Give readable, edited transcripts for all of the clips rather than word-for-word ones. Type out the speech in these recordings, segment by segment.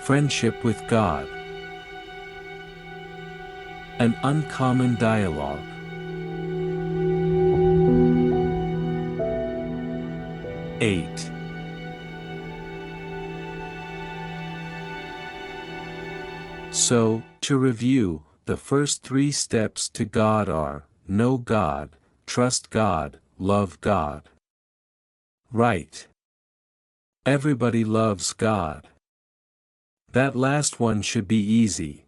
Friendship with God. An uncommon dialogue. 8. So, to review, the first 3 steps to God are, know God, trust God, love God. Right. Everybody loves God. That last one should be easy.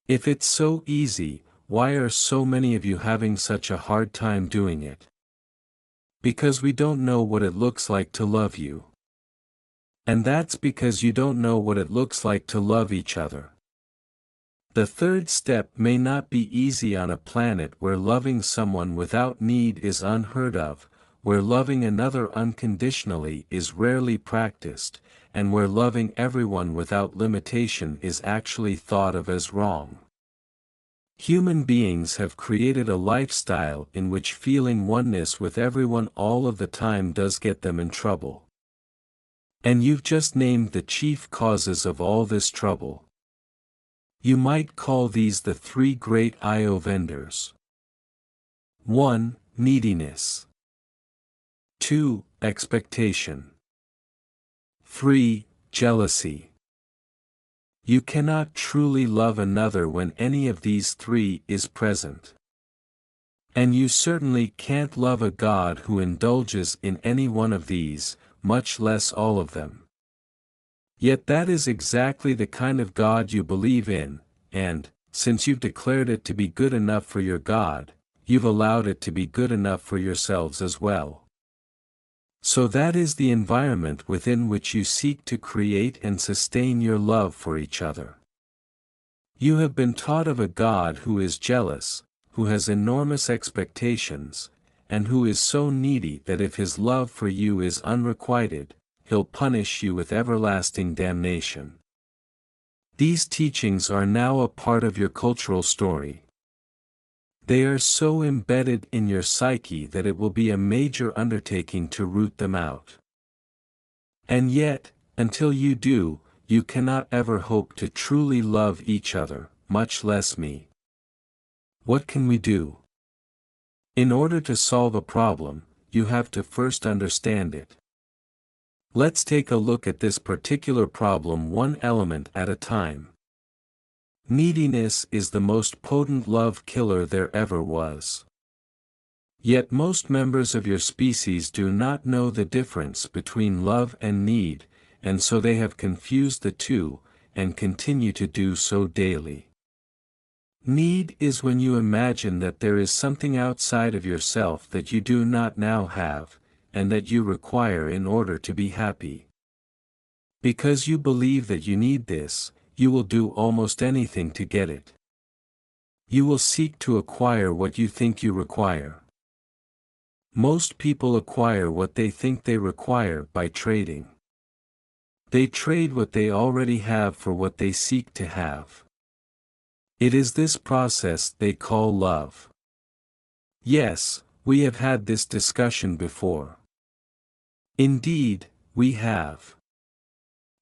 If it's so easy, why are so many of you having such a hard time doing it? Because we don't know what it looks like to love you. And that's because you don't know what it looks like to love each other. The third step may not be easy on a planet where loving someone without need is unheard of, where loving another unconditionally is rarely practiced, and where loving everyone without limitation is actually thought of as wrong. Human beings have created a lifestyle in which feeling oneness with everyone all of the time does get them in trouble. And you've just named the chief causes of all this trouble. You might call these the 3 great I.O. vendors. 1. Neediness. 2. Expectation. 3. Jealousy. You cannot truly love another when any of these 3 is present. And you certainly can't love a God who indulges in any one of these, much less all of them. Yet that is exactly the kind of God you believe in, and, since you've declared it to be good enough for your God, you've allowed it to be good enough for yourselves as well. So that is the environment within which you seek to create and sustain your love for each other. You have been taught of a God who is jealous, who has enormous expectations, and who is so needy that if his love for you is unrequited, he'll punish you with everlasting damnation. These teachings are now a part of your cultural story. They are so embedded in your psyche that it will be a major undertaking to root them out. And yet, until you do, you cannot ever hope to truly love each other, much less me. What can we do? In order to solve a problem, you have to first understand it. Let's take a look at this particular problem one element at a time. Neediness is the most potent love killer there ever was. Yet most members of your species do not know the difference between love and need, and so they have confused the two, and continue to do so daily. Need is when you imagine that there is something outside of yourself that you do not now have, and that you require in order to be happy. Because you believe that you need this, you will do almost anything to get it. You will seek to acquire what you think you require. Most people acquire what they think they require by trading. They trade what they already have for what they seek to have. It is this process they call love. Yes, we have had this discussion before. Indeed, we have.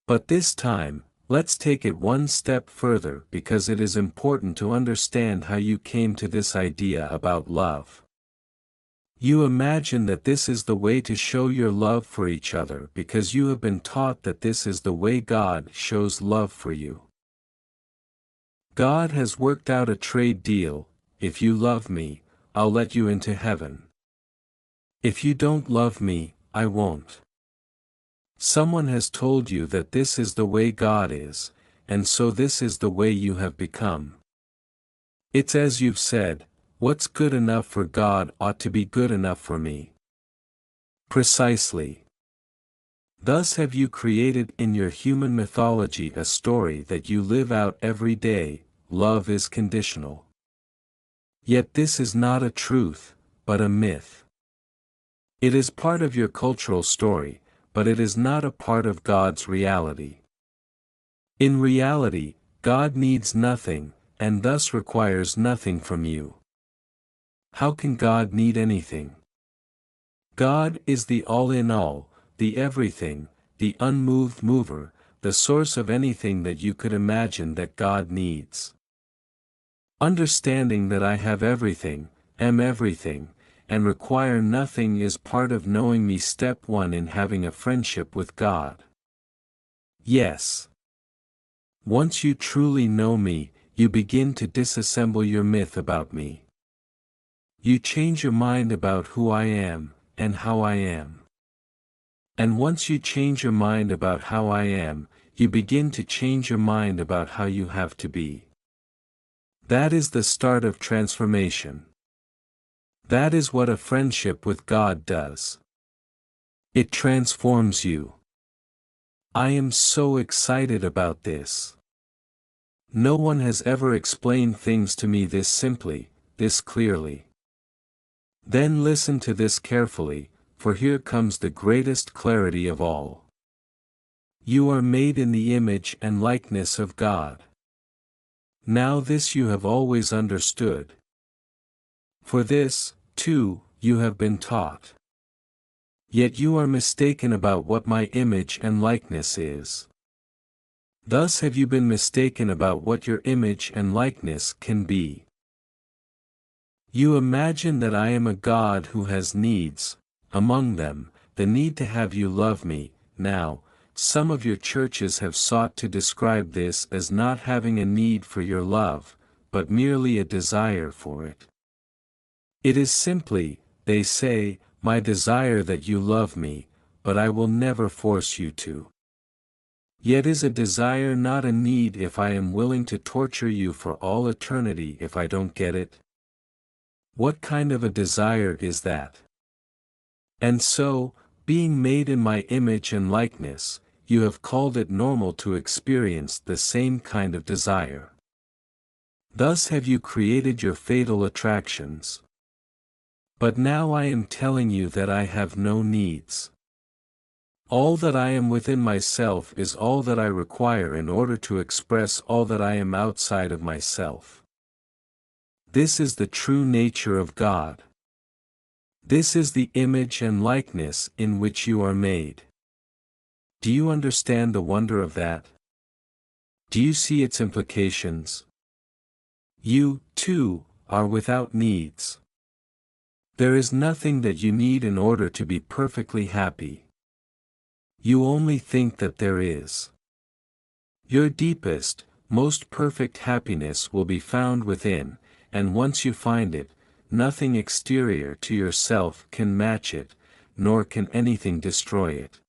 But this time, let's take it one step further because it is important to understand how you came to this idea about love. You imagine that this is the way to show your love for each other because you have been taught that this is the way God shows love for you. God has worked out a trade deal: if you love me, I'll let you into heaven. If you don't love me, I won't. Someone has told you that this is the way God is, and so this is the way you have become. It's as you've said, what's good enough for God ought to be good enough for me. Precisely. Thus have you created in your human mythology a story that you live out every day: love is conditional. Yet this is not a truth, but a myth. It is part of your cultural story, but it is not a part of God's reality. In reality, God needs nothing, and thus requires nothing from you. How can God need anything? God is the all-in-all, the everything, the unmoved mover, the source of anything that you could imagine that God needs. Understanding that I have everything, am everything, and require nothing is part of knowing me. Step 1 in having a friendship with God. Yes. Once you truly know me, you begin to disassemble your myth about me. You change your mind about who I am, and how I am. And once you change your mind about how I am, you begin to change your mind about how you have to be. That is the start of transformation. That is what a friendship with God does. It transforms you. I am so excited about this. No one has ever explained things to me this simply, this clearly. Then listen to this carefully, for here comes the greatest clarity of all. You are made in the image and likeness of God. Now this you have always understood. For this, too, you have been taught. Yet you are mistaken about what my image and likeness is. Thus have you been mistaken about what your image and likeness can be. You imagine that I am a God who has needs, among them, the need to have you love me. Now, some of your churches have sought to describe this as not having a need for your love, but merely a desire for it. It is simply, they say, my desire that you love me, but I will never force you to. Yet is a desire not a need if I am willing to torture you for all eternity if I don't get it? What kind of a desire is that? And so, being made in my image and likeness, you have called it normal to experience the same kind of desire. Thus have you created your fatal attractions. But now I am telling you that I have no needs. All that I am within myself is all that I require in order to express all that I am outside of myself. This is the true nature of God. This is the image and likeness in which you are made. Do you understand the wonder of that? Do you see its implications? You, too, are without needs. There is nothing that you need in order to be perfectly happy. You only think that there is. Your deepest, most perfect happiness will be found within, and once you find it, nothing exterior to yourself can match it, nor can anything destroy it.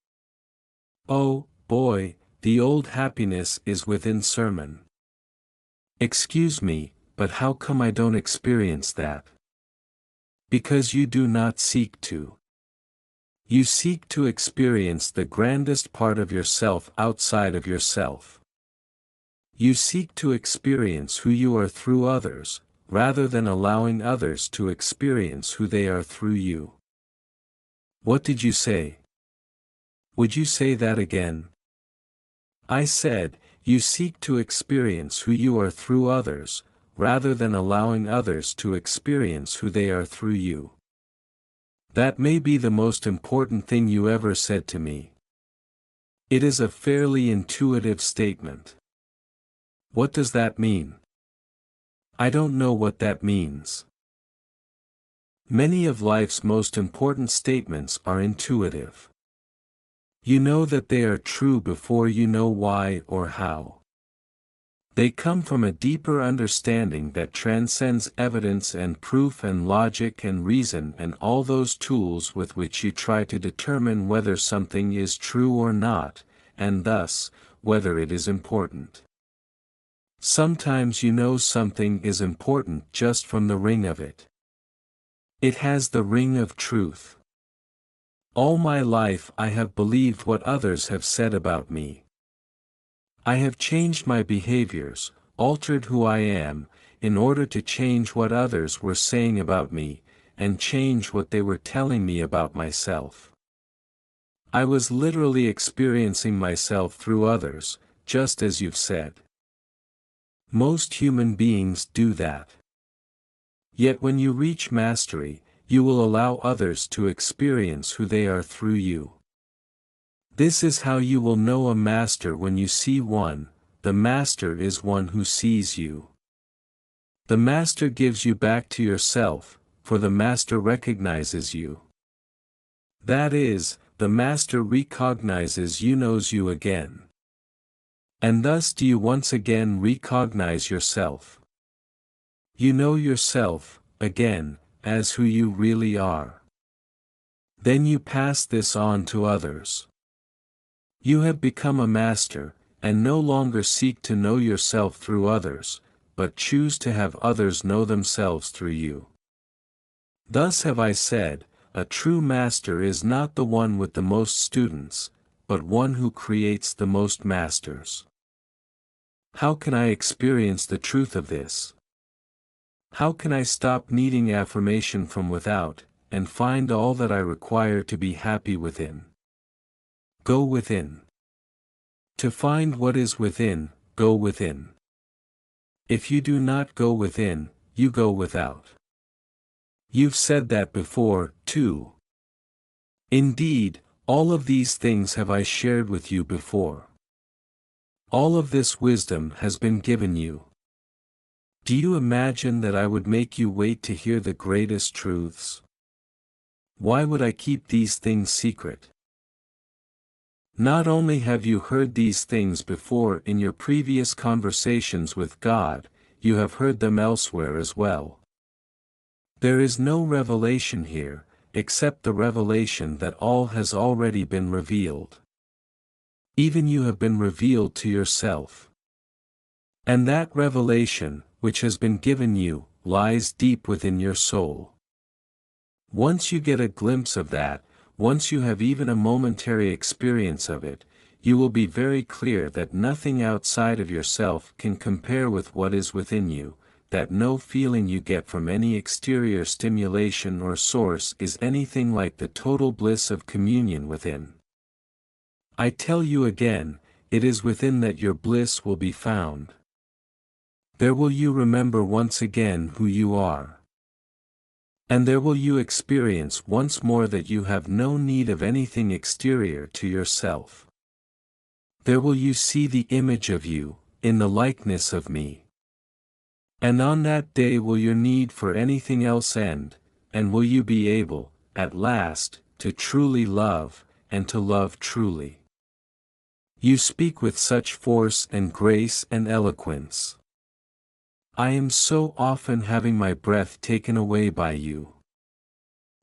Oh, boy, the old happiness is within sermon. Excuse me, but how come I don't experience that? Because you do not seek to. You seek to experience the grandest part of yourself outside of yourself. You seek to experience who you are through others, rather than allowing others to experience who they are through you. What did you say? Would you say that again? I said, you seek to experience who you are through others, rather than allowing others to experience who they are through you. That may be the most important thing you ever said to me. It is a fairly intuitive statement. What does that mean? I don't know what that means. Many of life's most important statements are intuitive. You know that they are true before you know why or how. They come from a deeper understanding that transcends evidence and proof and logic and reason and all those tools with which you try to determine whether something is true or not, and thus, whether it is important. Sometimes you know something is important just from the ring of it. It has the ring of truth. All my life I have believed what others have said about me. I have changed my behaviors, altered who I am, in order to change what others were saying about me, and change what they were telling me about myself. I was literally experiencing myself through others, just as you've said. Most human beings do that. Yet when you reach mastery, you will allow others to experience who they are through you. This is how you will know a master when you see one. The master is one who sees you. The master gives you back to yourself, for the master recognizes you. That is, the master recognizes you, knows you again. And thus do you once again recognize yourself. You know yourself, again, as who you really are. Then you pass this on to others. You have become a master, and no longer seek to know yourself through others, but choose to have others know themselves through you. Thus have I said, a true master is not the one with the most students, but one who creates the most masters. How can I experience the truth of this? How can I stop needing affirmation from without, and find all that I require to be happy within? Go within. To find what is within, go within. If you do not go within, you go without. You've said that before, too. Indeed, all of these things have I shared with you before. All of this wisdom has been given you. Do you imagine that I would make you wait to hear the greatest truths? Why would I keep these things secret? Not only have you heard these things before in your previous conversations with God, you have heard them elsewhere as well. There is no revelation here, except the revelation that all has already been revealed. Even you have been revealed to yourself. And that revelation, which has been given you, lies deep within your soul. Once you get a glimpse of that, once you have even a momentary experience of it, you will be very clear that nothing outside of yourself can compare with what is within you, that no feeling you get from any exterior stimulation or source is anything like the total bliss of communion within. I tell you again, it is within that your bliss will be found. There will you remember once again who you are. And there will you experience once more that you have no need of anything exterior to yourself. There will you see the image of you, in the likeness of me. And on that day will your need for anything else end, and will you be able, at last, to truly love, and to love truly. You speak with such force and grace and eloquence. I am so often having my breath taken away by you.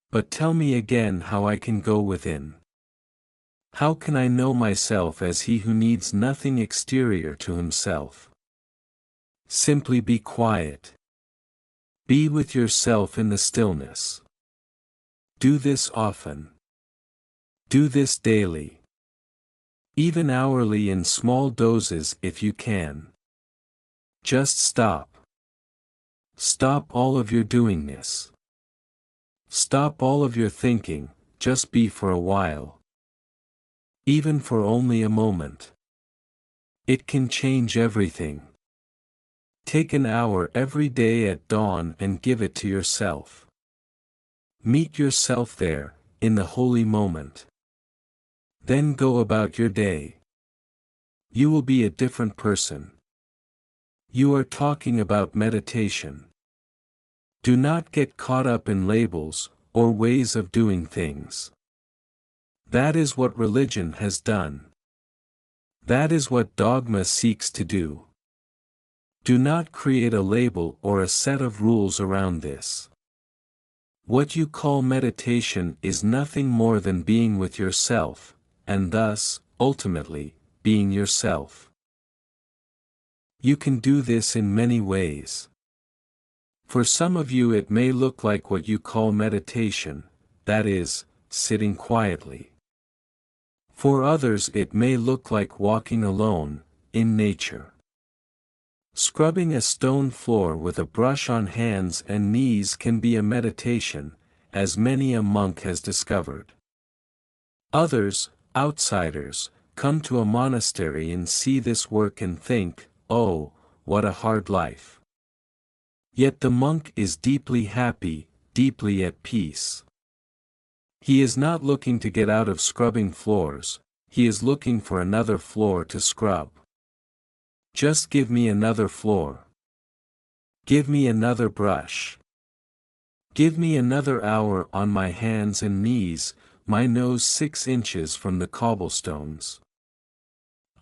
But tell me again how I can go within. How can I know myself as he who needs nothing exterior to himself? Simply be quiet. Be with yourself in the stillness. Do this often. Do this daily. Even hourly in small doses if you can. Just stop. Stop all of your doingness. Stop all of your thinking, just be for a while. Even for only a moment. It can change everything. Take an hour every day at dawn and give it to yourself. Meet yourself there, in the holy moment. Then go about your day. You will be a different person. You are talking about meditation. Do not get caught up in labels, or ways of doing things. That is what religion has done. That is what dogma seeks to do. Do not create a label or a set of rules around this. What you call meditation is nothing more than being with yourself, and thus, ultimately, being yourself. You can do this in many ways. For some of you it may look like what you call meditation, that is, sitting quietly. For others it may look like walking alone, in nature. Scrubbing a stone floor with a brush on hands and knees can be a meditation, as many a monk has discovered. Others, outsiders, come to a monastery and see this work and think, oh, what a hard life. Yet the monk is deeply happy, deeply at peace. He is not looking to get out of scrubbing floors, he is looking for another floor to scrub. Just give me another floor. Give me another brush. Give me another hour on my hands and knees, my nose 6 inches from the cobblestones.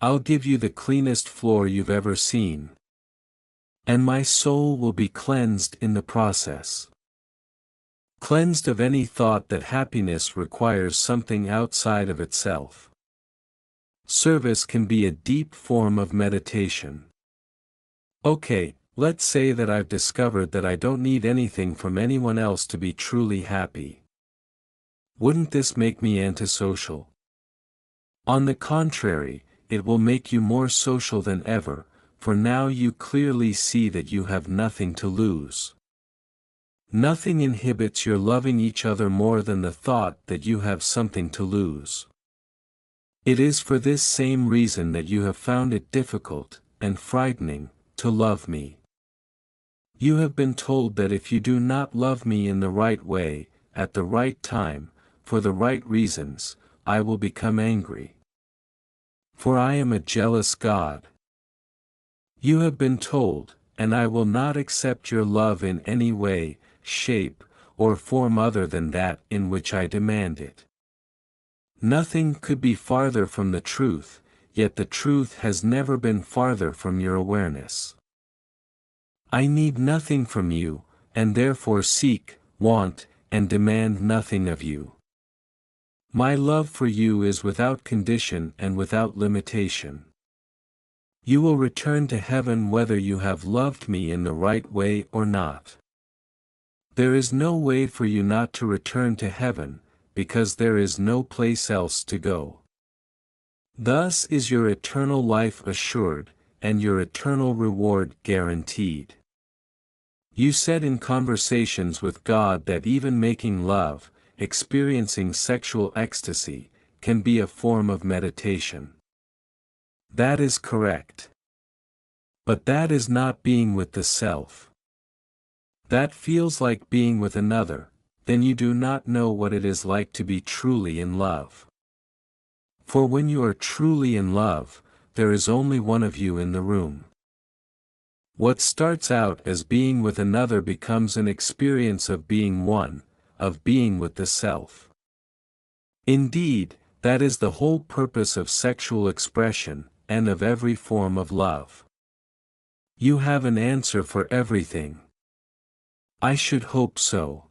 I'll give you the cleanest floor you've ever seen. And my soul will be cleansed in the process. Cleansed of any thought that happiness requires something outside of itself. Service can be a deep form of meditation. Okay, let's say that I've discovered that I don't need anything from anyone else to be truly happy. Wouldn't this make me antisocial? On the contrary, it will make you more social than ever, for now you clearly see that you have nothing to lose. Nothing inhibits your loving each other more than the thought that you have something to lose. It is for this same reason that you have found it difficult, and frightening, to love me. You have been told that if you do not love me in the right way, at the right time, for the right reasons, I will become angry. For I am a jealous God. You have been told, and I will not accept your love in any way, shape, or form other than that in which I demand it. Nothing could be farther from the truth, yet the truth has never been farther from your awareness. I need nothing from you, and therefore seek, want, and demand nothing of you. My love for you is without condition and without limitation. You will return to heaven whether you have loved me in the right way or not. There is no way for you not to return to heaven, because there is no place else to go. Thus is your eternal life assured, and your eternal reward guaranteed. You said in conversations with God that even making love, experiencing sexual ecstasy, can be a form of meditation. That is correct. But that is not being with the self. That feels like being with another, then you do not know what it is like to be truly in love. For when you are truly in love, there is only one of you in the room. What starts out as being with another becomes an experience of being one, of being with the self. Indeed, that is the whole purpose of sexual expression, and of every form of love. You have an answer for everything. I should hope so.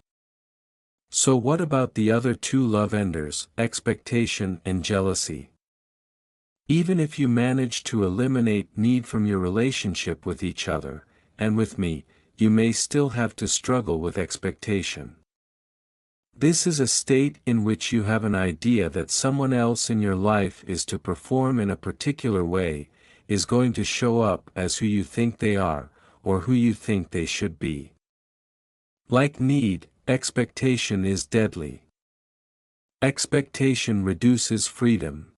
So what about the other two love enders, expectation and jealousy? Even if you manage to eliminate need from your relationship with each other, and with me, you may still have to struggle with expectation. This is a state in which you have an idea that someone else in your life is to perform in a particular way, is going to show up as who you think they are, or who you think they should be. Like need, expectation is deadly. Expectation reduces freedom.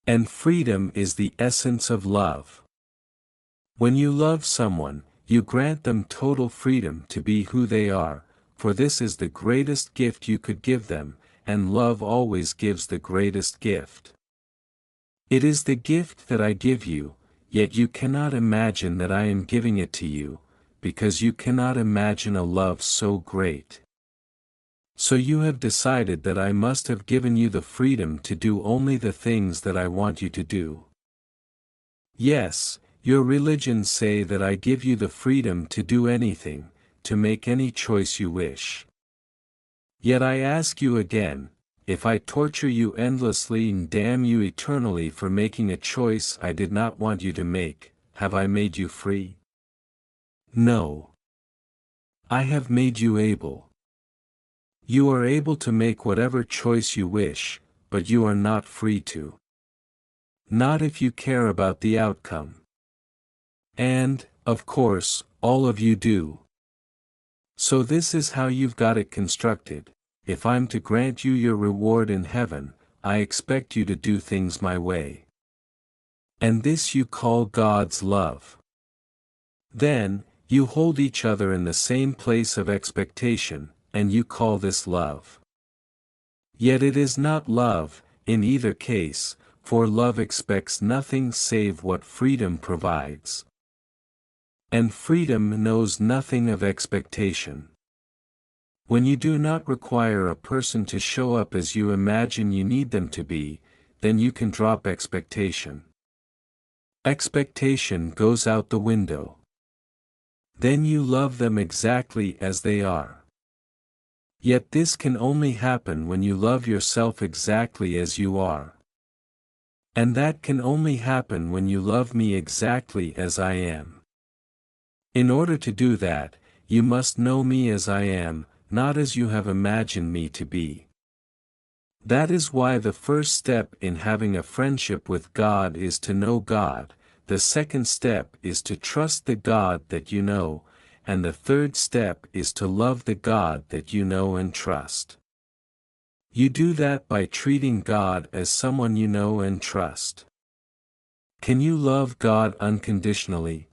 And freedom is the essence of love. When you love someone, you grant them total freedom to be who they are, for this is the greatest gift you could give them, and love always gives the greatest gift. It is the gift that I give you, yet you cannot imagine that I am giving it to you, because you cannot imagine a love so great. So you have decided that I must have given you the freedom to do only the things that I want you to do. Yes, your religions say that I give you the freedom to do anything, to make any choice you wish. Yet I ask you again, if I torture you endlessly and damn you eternally for making a choice I did not want you to make, have I made you free? No. I have made you able. You are able to make whatever choice you wish, but you are not free to. Not if you care about the outcome. And, of course, all of you do. So this is how you've got it constructed. If I'm to grant you your reward in heaven, I expect you to do things my way. And this you call God's love. Then, you hold each other in the same place of expectation, and you call this love. Yet it is not love, in either case, for love expects nothing save what freedom provides. And freedom knows nothing of expectation. When you do not require a person to show up as you imagine you need them to be, then you can drop expectation. Expectation goes out the window. Then you love them exactly as they are. Yet this can only happen when you love yourself exactly as you are. And that can only happen when you love me exactly as I am. In order to do that, you must know me as I am, not as you have imagined me to be. That is why the first step in having a friendship with God is to know God, the second step is to trust the God that you know, and the third step is to love the God that you know and trust. You do that by treating God as someone you know and trust. Can you love God unconditionally?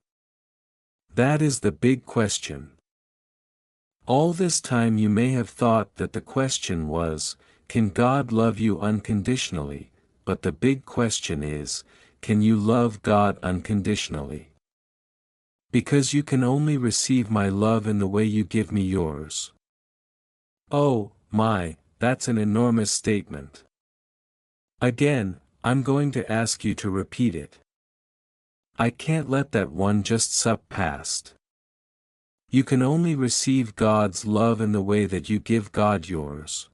That is the big question. All this time you may have thought that the question was, can God love you unconditionally? But the big question is, can you love God unconditionally? Because you can only receive my love in the way you give me yours. Oh, my, that's an enormous statement. Again, I'm going to ask you to repeat it. I can't let that one just sup past. You can only receive God's love in the way that you give God yours.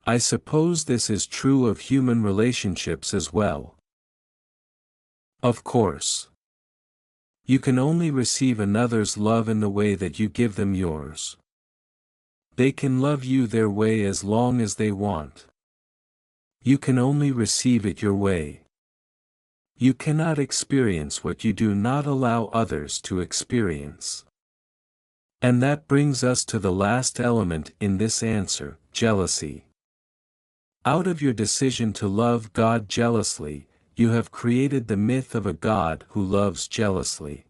I suppose this is true of human relationships as well. Of course. You can only receive another's love in the way that you give them yours. They can love you their way as long as they want. You can only receive it your way. You cannot experience what you do not allow others to experience. And that brings us to the last element in this answer, jealousy. Out of your decision to love God jealously, you have created the myth of a God who loves jealously.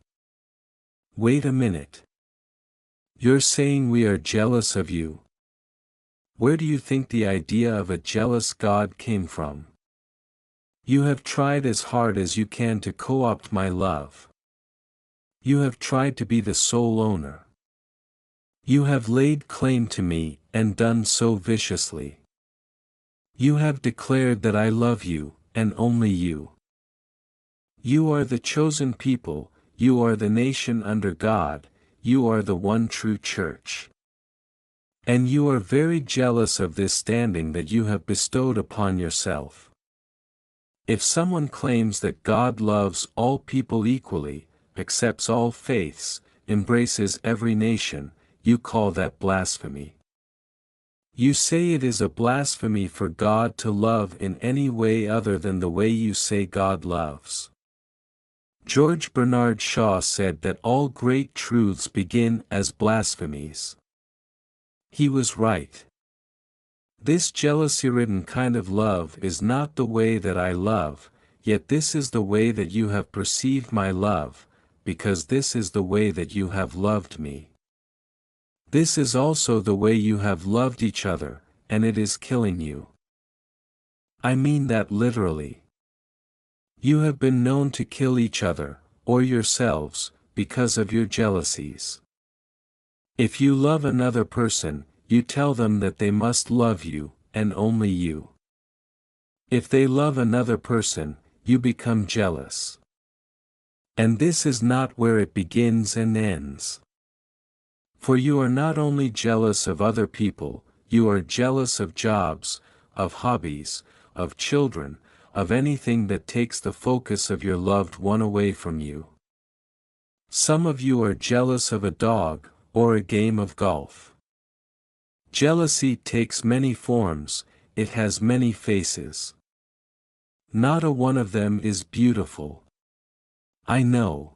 Wait a minute. You're saying we are jealous of you? Where do you think the idea of a jealous God came from? You have tried as hard as you can to co-opt my love. You have tried to be the sole owner. You have laid claim to me, and done so viciously. You have declared that I love you, and only you. You are the chosen people, you are the nation under God, you are the one true church. And you are very jealous of this standing that you have bestowed upon yourself. If someone claims that God loves all people equally, accepts all faiths, embraces every nation, you call that blasphemy. You say it is a blasphemy for God to love in any way other than the way you say God loves. George Bernard Shaw said that all great truths begin as blasphemies. He was right. This jealousy-ridden kind of love is not the way that I love, yet this is the way that you have perceived my love, because this is the way that you have loved me. This is also the way you have loved each other, and it is killing you. I mean that literally. You have been known to kill each other, or yourselves, because of your jealousies. If you love another person, you tell them that they must love you, and only you. If they love another person, you become jealous. And this is not where it begins and ends. For you are not only jealous of other people, you are jealous of jobs, of hobbies, of children, of anything that takes the focus of your loved one away from you. Some of you are jealous of a dog, or a game of golf. Jealousy takes many forms, it has many faces. Not a one of them is beautiful. I know.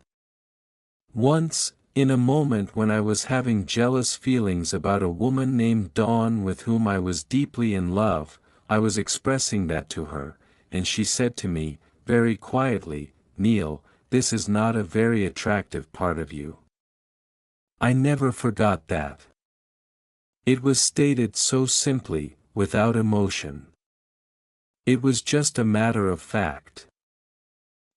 Once, in a moment when I was having jealous feelings about a woman named Dawn with whom I was deeply in love, I was expressing that to her, and she said to me, very quietly, "Neale, this is not a very attractive part of you." I never forgot that. It was stated so simply, without emotion. It was just a matter of fact.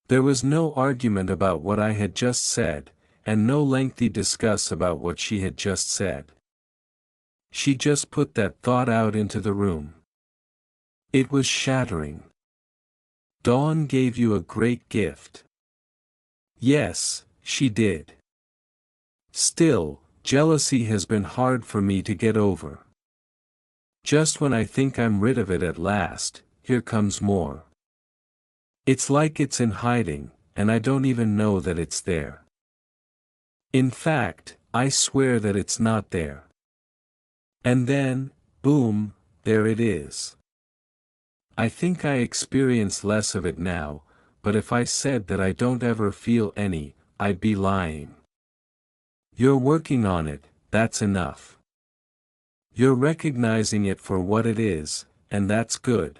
There was no argument about what I had just said, and no lengthy discuss about what she had just said. She just put that thought out into the room. It was shattering. Dawn gave you a great gift. Yes, she did. Still, jealousy has been hard for me to get over. Just when I think I'm rid of it at last, here comes more. It's like it's in hiding, and I don't even know that it's there. In fact, I swear that it's not there. And then, boom, there it is. I think I experience less of it now, but if I said that I don't ever feel any, I'd be lying. You're working on it, that's enough. You're recognizing it for what it is, and that's good.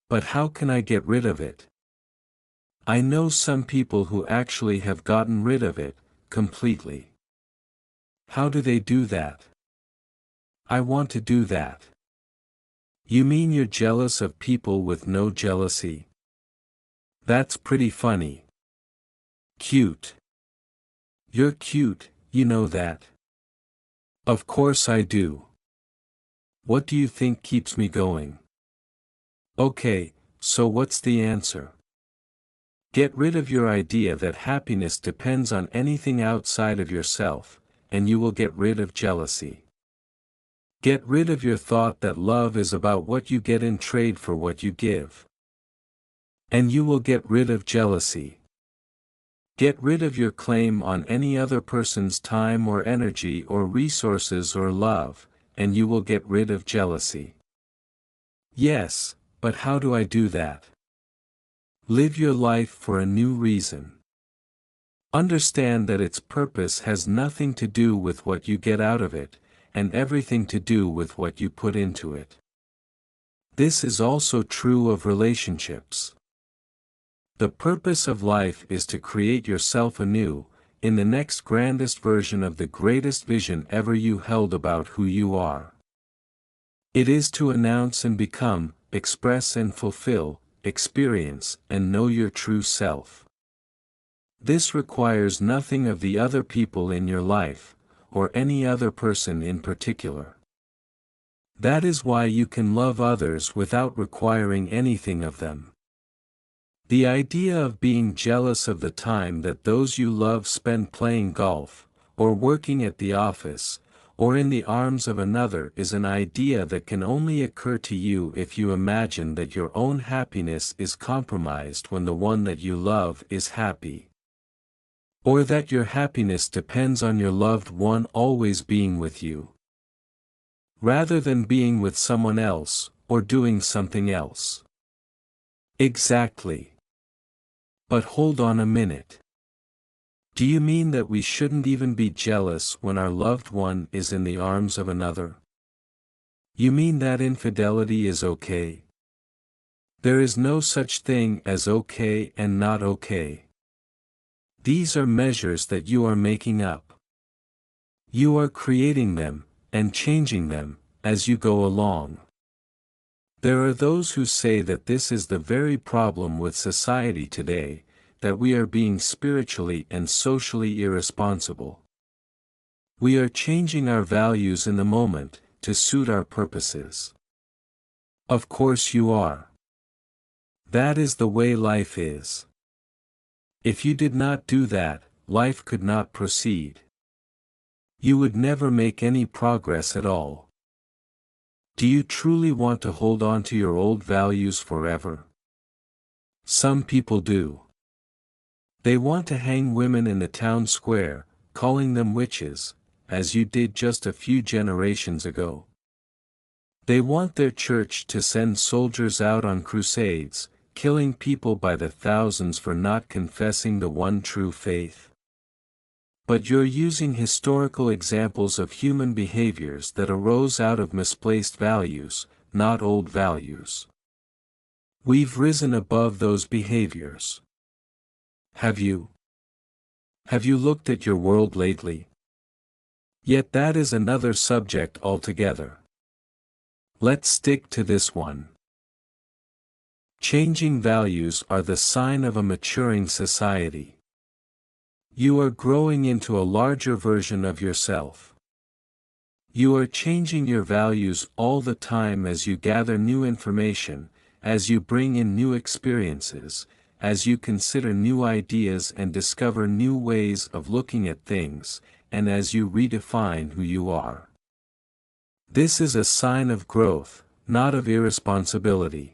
But how can I get rid of it? I know some people who actually have gotten rid of it, completely. How do they do that? I want to do that. You mean you're jealous of people with no jealousy? That's pretty funny. Cute. You're cute, you know that. Of course I do. What do you think keeps me going? Okay, so what's the answer? Get rid of your idea that happiness depends on anything outside of yourself, and you will get rid of jealousy. Get rid of your thought that love is about what you get in trade for what you give. And you will get rid of jealousy. Get rid of your claim on any other person's time or energy or resources or love, and you will get rid of jealousy. Yes, but how do I do that? Live your life for a new reason. Understand that its purpose has nothing to do with what you get out of it, and everything to do with what you put into it. This is also true of relationships. The purpose of life is to create yourself anew, in the next grandest version of the greatest vision ever you held about who you are. It is to announce and become, express and fulfill, experience and know your true self. This requires nothing of the other people in your life, or any other person in particular. That is why you can love others without requiring anything of them. The idea of being jealous of the time that those you love spend playing golf, or working at the office, or in the arms of another is an idea that can only occur to you if you imagine that your own happiness is compromised when the one that you love is happy. Or that your happiness depends on your loved one always being with you, rather than being with someone else, or doing something else. Exactly. But hold on a minute. Do you mean that we shouldn't even be jealous when our loved one is in the arms of another? You mean that infidelity is okay? There is no such thing as okay and not okay. These are measures that you are making up. You are creating them, and changing them, as you go along. There are those who say that this is the very problem with society today, that we are being spiritually and socially irresponsible. We are changing our values in the moment, to suit our purposes. Of course you are. That is the way life is. If you did not do that, life could not proceed. You would never make any progress at all. Do you truly want to hold on to your old values forever? Some people do. They want to hang women in the town square, calling them witches, as you did just a few generations ago. They want their church to send soldiers out on crusades, killing people by the thousands for not confessing the one true faith. But you're using historical examples of human behaviors that arose out of misplaced values, not old values. We've risen above those behaviors. Have you? Have you looked at your world lately? Yet that is another subject altogether. Let's stick to this one. Changing values are the sign of a maturing society. You are growing into a larger version of yourself. You are changing your values all the time as you gather new information, as you bring in new experiences, as you consider new ideas and discover new ways of looking at things, and as you redefine who you are. This is a sign of growth, not of irresponsibility.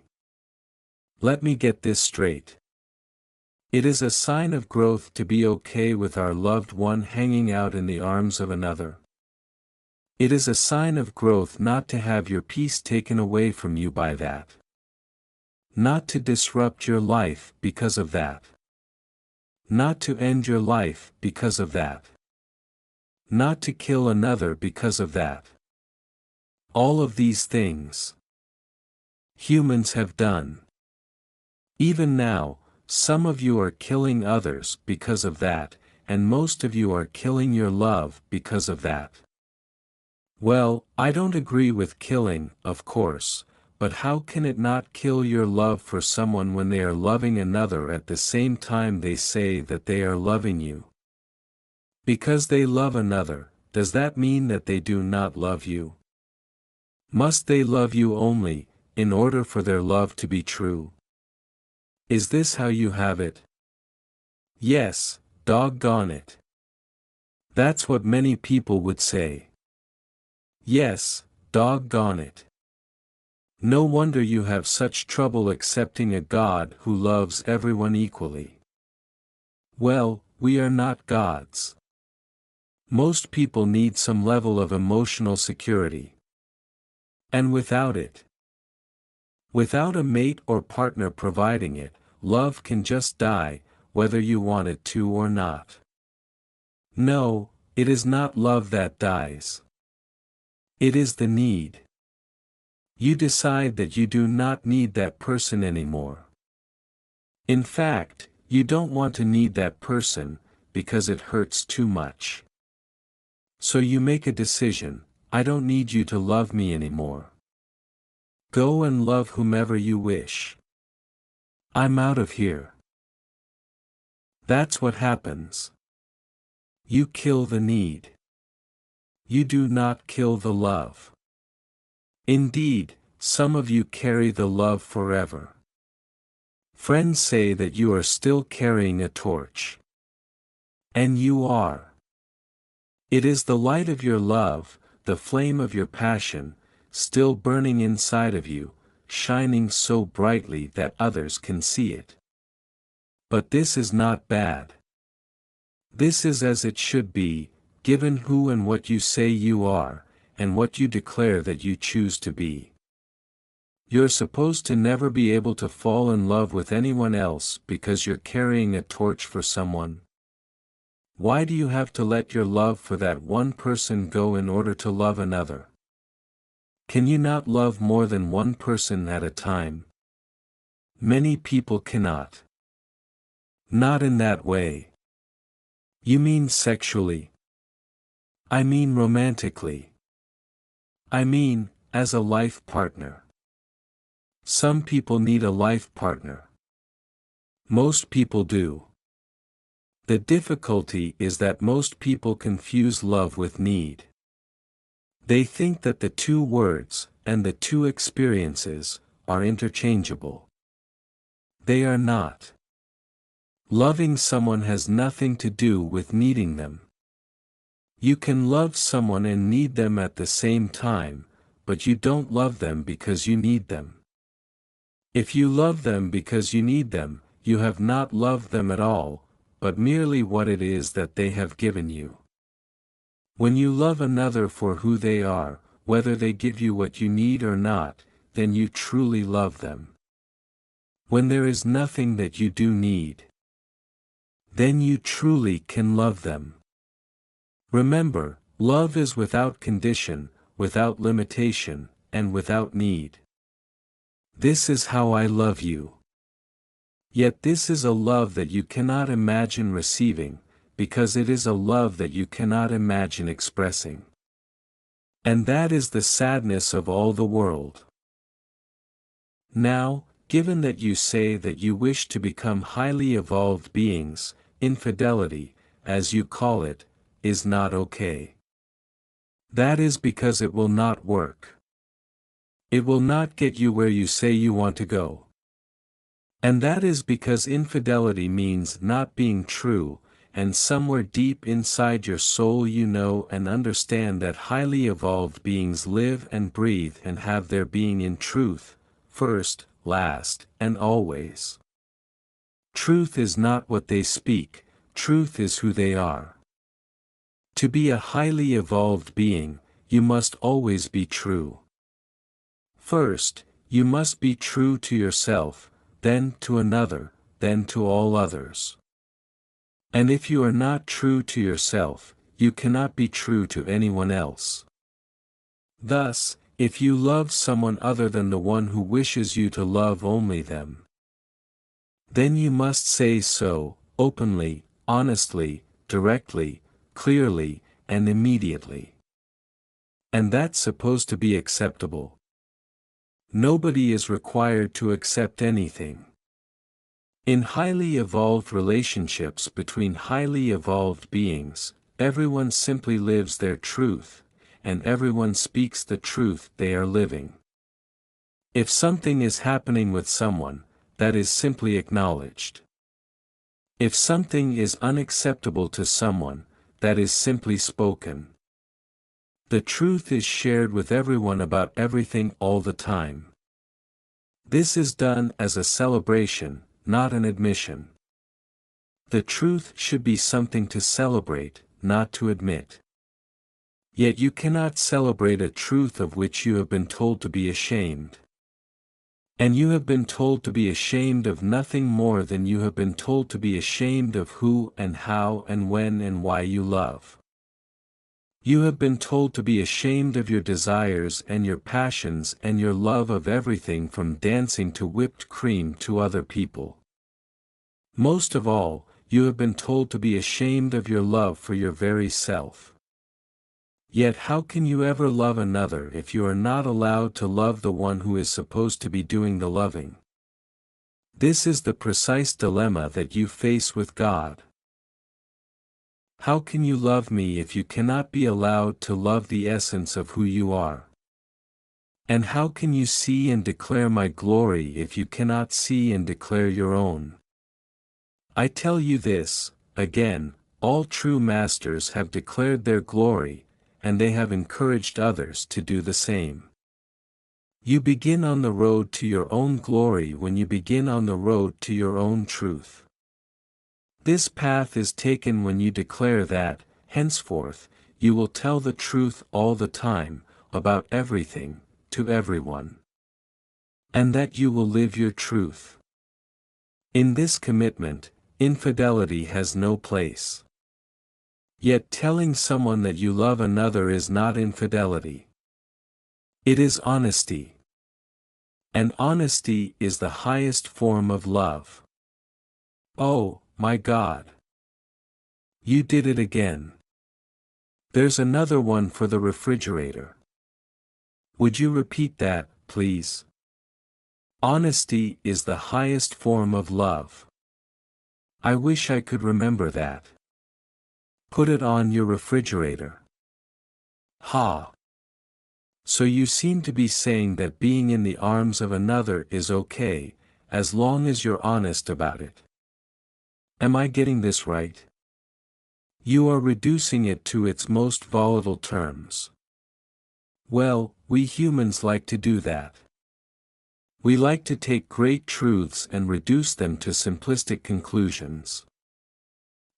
Let me get this straight. It is a sign of growth to be okay with our loved one hanging out in the arms of another. It is a sign of growth not to have your peace taken away from you by that. Not to disrupt your life because of that. Not to end your life because of that. Not to kill another because of that. All of these things humans have done. Even now, some of you are killing others because of that, and most of you are killing your love because of that. Well, I don't agree with killing, of course, but how can it not kill your love for someone when they are loving another at the same time they say that they are loving you? Because they love another, does that mean that they do not love you? Must they love you only, in order for their love to be true? Is this how you have it? Yes, doggone it. That's what many people would say. Yes, doggone it. No wonder you have such trouble accepting a God who loves everyone equally. Well, we are not gods. Most people need some level of emotional security. And without it, without a mate or partner providing it, love can just die, whether you want it to or not. No, it is not love that dies. It is the need. You decide that you do not need that person anymore. In fact, you don't want to need that person, because it hurts too much. So you make a decision: I don't need you to love me anymore. Go and love whomever you wish. I'm out of here. That's what happens. You kill the need. You do not kill the love. Indeed, some of you carry the love forever. Friends say that you are still carrying a torch. And you are. It is the light of your love, the flame of your passion, still burning inside of you, shining so brightly that others can see it. But this is not bad. This is as it should be, given who and what you say you are, and what you declare that you choose to be. You're supposed to never be able to fall in love with anyone else because you're carrying a torch for someone. Why do you have to let your love for that one person go in order to love another? Can you not love more than one person at a time? Many people cannot. Not in that way. You mean sexually? I mean romantically. I mean, as a life partner. Some people need a life partner. Most people do. The difficulty is that most people confuse love with need. They think that the two words, and the two experiences, are interchangeable. They are not. Loving someone has nothing to do with needing them. You can love someone and need them at the same time, but you don't love them because you need them. If you love them because you need them, you have not loved them at all, but merely what it is that they have given you. When you love another for who they are, whether they give you what you need or not, then you truly love them. When there is nothing that you do need, then you truly can love them. Remember, love is without condition, without limitation, and without need. This is how I love you. Yet this is a love that you cannot imagine receiving, because it is a love that you cannot imagine expressing. And that is the sadness of all the world. Now, Given that you say that you wish to become highly evolved beings, infidelity, as you call it, is not okay. That is because it will not work. It will not get you where you say you want to go. And that is because infidelity means not being true, and somewhere deep inside your soul you know and understand that highly evolved beings live and breathe and have their being in truth, first, last, and always. Truth is not what they speak, truth is who they are. To be a highly evolved being, you must always be true. First, you must be true to yourself, then to another, then to all others. And if you are not true to yourself, you cannot be true to anyone else. Thus, if you love someone other than the one who wishes you to love only them, then you must say so, openly, honestly, directly, clearly, and immediately. And that's supposed to be acceptable. Nobody is required to accept anything. In highly evolved relationships between highly evolved beings, everyone simply lives their truth, and everyone speaks the truth they are living. If something is happening with someone, that is simply acknowledged. If something is unacceptable to someone, that is simply spoken. The truth is shared with everyone about everything all the time. This is done as a celebration, not an admission. The truth should be something to celebrate, not to admit. Yet you cannot celebrate a truth of which you have been told to be ashamed. And you have been told to be ashamed of nothing more than you have been told to be ashamed of who and how and when and why you love. You have been told to be ashamed of your desires and your passions and your love of everything from dancing to whipped cream to other people. Most of all, you have been told to be ashamed of your love for your very self. Yet how can you ever love another if you are not allowed to love the one who is supposed to be doing the loving? This is the precise dilemma that you face with God. How can you love me if you cannot be allowed to love the essence of who you are? And how can you see and declare my glory if you cannot see and declare your own? I tell you this, again, all true masters have declared their glory, and they have encouraged others to do the same. You begin on the road to your own glory when you begin on the road to your own truth. This path is taken when you declare that, henceforth, you will tell the truth all the time, about everything, to everyone. And that you will live your truth. In this commitment, infidelity has no place. Yet telling someone that you love another is not infidelity. It is honesty. And honesty is the highest form of love. Oh, my God! You did it again. There's another one for the refrigerator. Would you repeat that, please? Honesty is the highest form of love. I wish I could remember that. Put it on your refrigerator. Ha! So you seem to be saying that being in the arms of another is okay, as long as you're honest about it. Am I getting this right? You are reducing it to its most volatile terms. Well, we humans like to do that. We like to take great truths and reduce them to simplistic conclusions.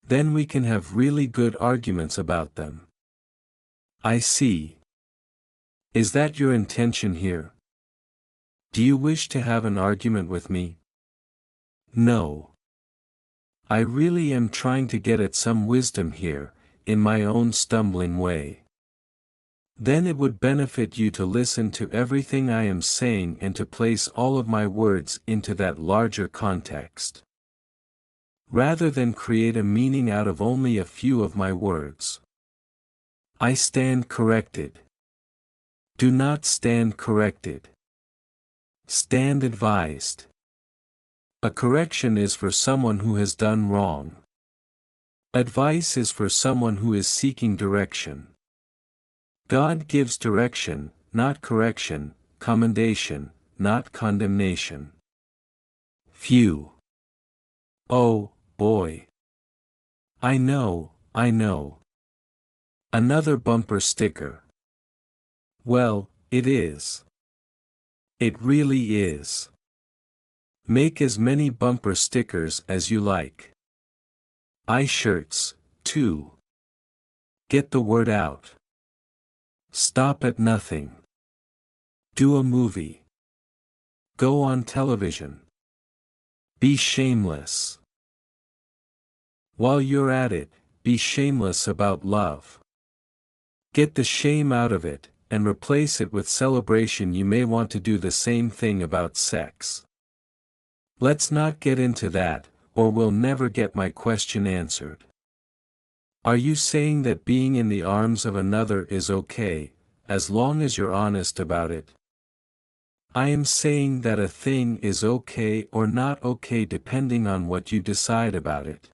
Then we can have really good arguments about them. I see. Is that your intention here? Do you wish to have an argument with me? No. I really am trying to get at some wisdom here, in my own stumbling way. Then it would benefit you to listen to everything I am saying and to place all of my words into that larger context. Rather than create a meaning out of only a few of my words. I stand corrected. Do not stand corrected. Stand advised. A correction is for someone who has done wrong. Advice is for someone who is seeking direction. God gives direction, not correction, commendation, not condemnation. Phew. Oh, boy. I know. Another bumper sticker. Well, it is. It really is. Make as many bumper stickers as you like. shirts, too. Get the word out. Stop at nothing. Do a movie. Go on television. Be shameless. While you're at it, be shameless about love. Get the shame out of it, and replace it with celebration. You may want to do the same thing about sex. Let's not get into that, or we'll never get my question answered. Are you saying that being in the arms of another is okay, as long as you're honest about it? I am saying that a thing is okay or not okay depending on what you decide about it.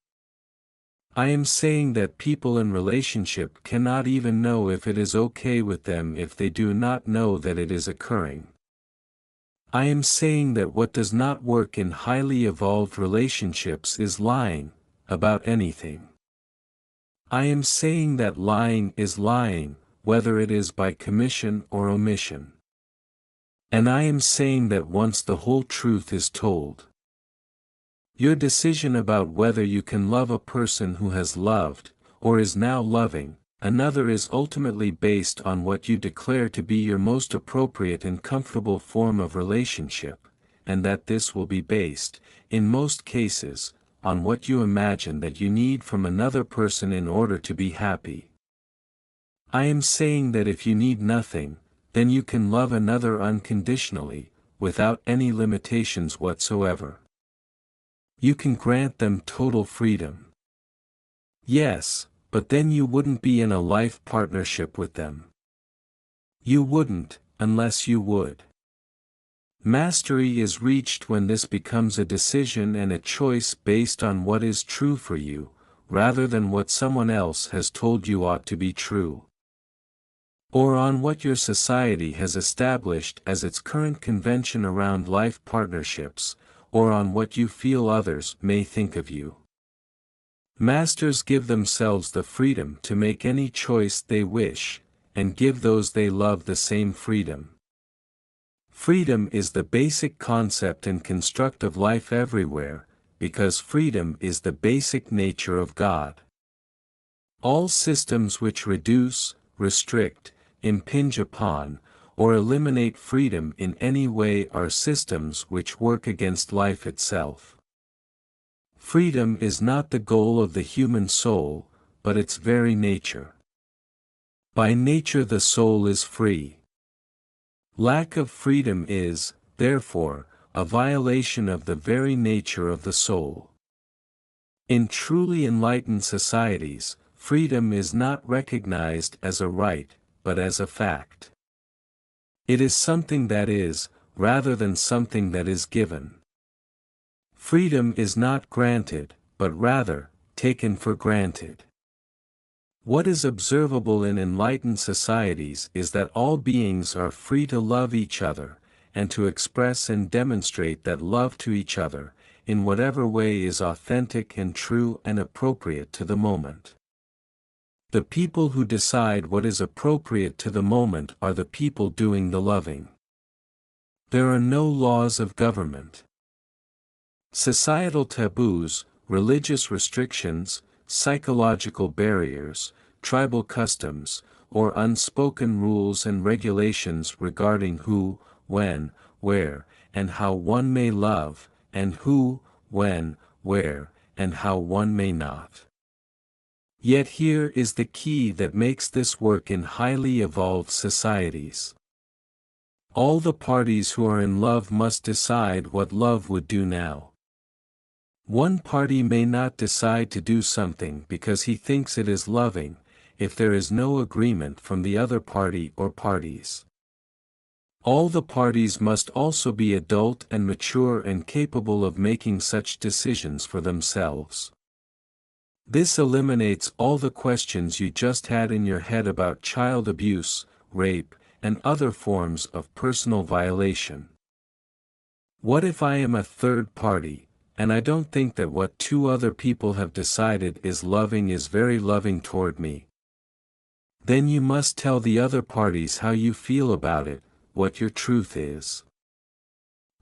I am saying that people in relationship cannot even know if it is okay with them if they do not know that it is occurring. I am saying that what does not work in highly evolved relationships is lying about anything. I am saying that lying is lying, whether it is by commission or omission. And I am saying that once the whole truth is told, your decision about whether you can love a person who has loved, or is now loving, another is ultimately based on what you declare to be your most appropriate and comfortable form of relationship, and that this will be based, in most cases, on what you imagine that you need from another person in order to be happy. I am saying that if you need nothing, then you can love another unconditionally, without any limitations whatsoever. You can grant them total freedom. Yes, but then you wouldn't be in a life partnership with them. You wouldn't, unless you would. Mastery is reached when this becomes a decision and a choice based on what is true for you, rather than what someone else has told you ought to be true. Or on what your society has established as its current convention around life partnerships, or on what you feel others may think of you. Masters give themselves the freedom to make any choice they wish, and give those they love the same freedom. Freedom is the basic concept and construct of life everywhere, because freedom is the basic nature of God. All systems which reduce, restrict, impinge upon, or eliminate freedom in any way are systems which work against life itself. Freedom is not the goal of the human soul, but its very nature. By nature the soul is free. Lack of freedom is, therefore, a violation of the very nature of the soul. In truly enlightened societies, freedom is not recognized as a right, but as a fact. It is something that is, rather than something that is given. Freedom is not granted, but rather, taken for granted. What is observable in enlightened societies is that all beings are free to love each other, and to express and demonstrate that love to each other, in whatever way is authentic and true and appropriate to the moment. The people who decide what is appropriate to the moment are the people doing the loving. There are no laws of government. Societal taboos, religious restrictions, psychological barriers, tribal customs, or unspoken rules and regulations regarding who, when, where, and how one may love, and who, when, where, and how one may not. Yet here is the key that makes this work in highly evolved societies. All the parties who are in love must decide what love would do now. One party may not decide to do something because he thinks it is loving, if there is no agreement from the other party or parties. All the parties must also be adult and mature and capable of making such decisions for themselves. This eliminates all the questions you just had in your head about child abuse, rape, and other forms of personal violation. What if I am a third party, and I don't think that what two other people have decided is very loving toward me? Then you must tell the other parties how you feel about it, what your truth is.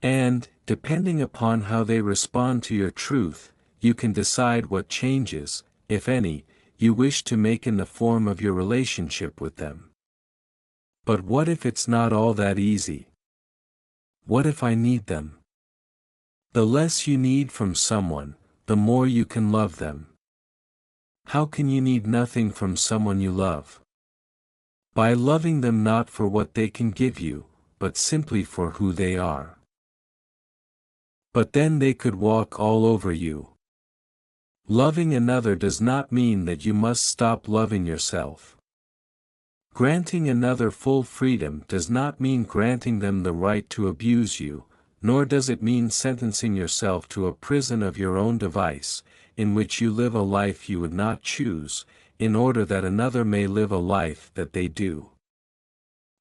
And, depending upon how they respond to your truth, you can decide what changes, if any, you wish to make in the form of your relationship with them. But what if it's not all that easy? What if I need them? The less you need from someone, the more you can love them. How can you need nothing from someone you love? By loving them not for what they can give you, but simply for who they are. But then they could walk all over you. Loving another does not mean that you must stop loving yourself. Granting another full freedom does not mean granting them the right to abuse you, nor does it mean sentencing yourself to a prison of your own device, in which you live a life you would not choose, in order that another may live a life that they do.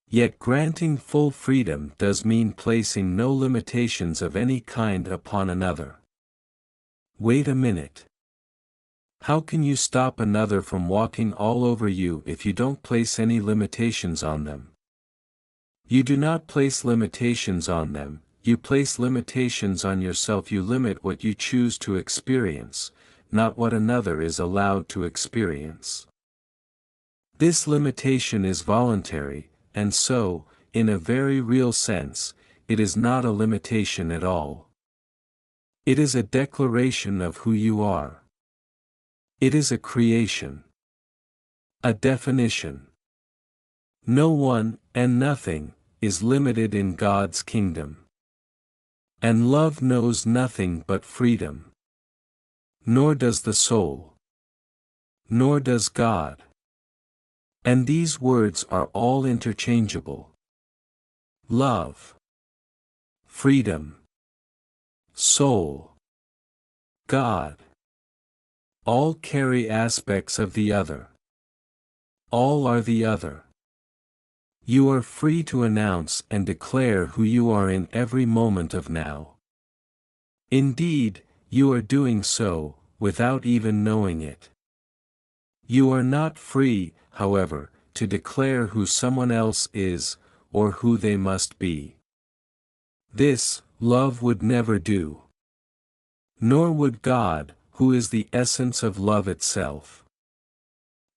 Yet granting full freedom does mean placing no limitations of any kind upon another. Wait a minute. How can you stop another from walking all over you if you don't place any limitations on them? You do not place limitations on them, you place limitations on yourself. You limit what you choose to experience, not what another is allowed to experience. This limitation is voluntary, and so, in a very real sense, it is not a limitation at all. It is a declaration of who you are. It is a creation. A definition. No one, and nothing, is limited in God's kingdom. And love knows nothing but freedom. Nor does the soul. Nor does God. And these words are all interchangeable. Love. Freedom. Soul. God. All carry aspects of the other. All are the other. You are free to announce and declare who you are in every moment of now. Indeed, you are doing so, without even knowing it. You are not free, however, to declare who someone else is, or who they must be. This, love would never do. Nor would God, who is the essence of love itself.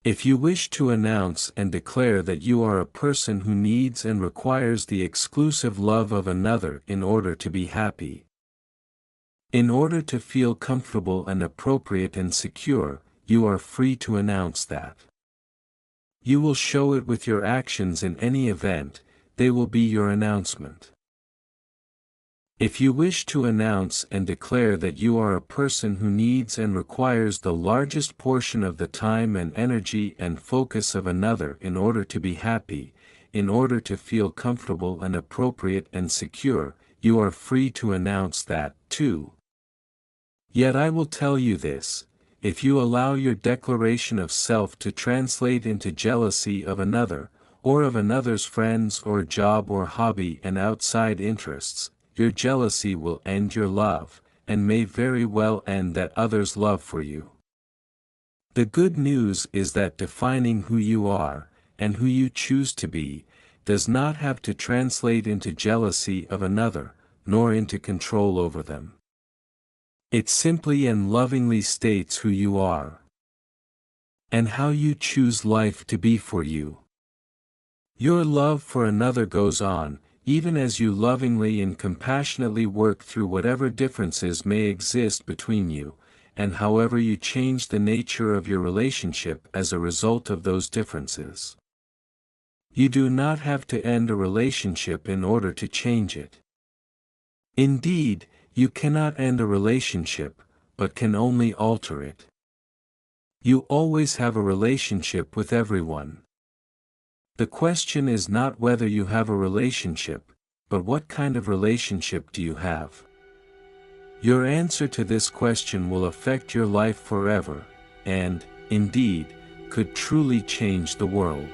If you wish to announce and declare that you are a person who needs and requires the exclusive love of another in order to be happy, in order to feel comfortable and appropriate and secure, you are free to announce that. You will show it with your actions in any event, they will be your announcement. If you wish to announce and declare that you are a person who needs and requires the largest portion of the time and energy and focus of another in order to be happy, in order to feel comfortable and appropriate and secure, you are free to announce that, too. Yet I will tell you this, if you allow your declaration of self to translate into jealousy of another, or of another's friends or job or hobby and outside interests, your jealousy will end your love, and may very well end that other's love for you. The good news is that defining who you are, and who you choose to be, does not have to translate into jealousy of another, nor into control over them. It simply and lovingly states who you are, and how you choose life to be for you. Your love for another goes on, even as you lovingly and compassionately work through whatever differences may exist between you, and however you change the nature of your relationship as a result of those differences. You do not have to end a relationship in order to change it. Indeed, you cannot end a relationship, but can only alter it. You always have a relationship with everyone. The question is not whether you have a relationship, but what kind of relationship do you have? Your answer to this question will affect your life forever, and, indeed, could truly change the world.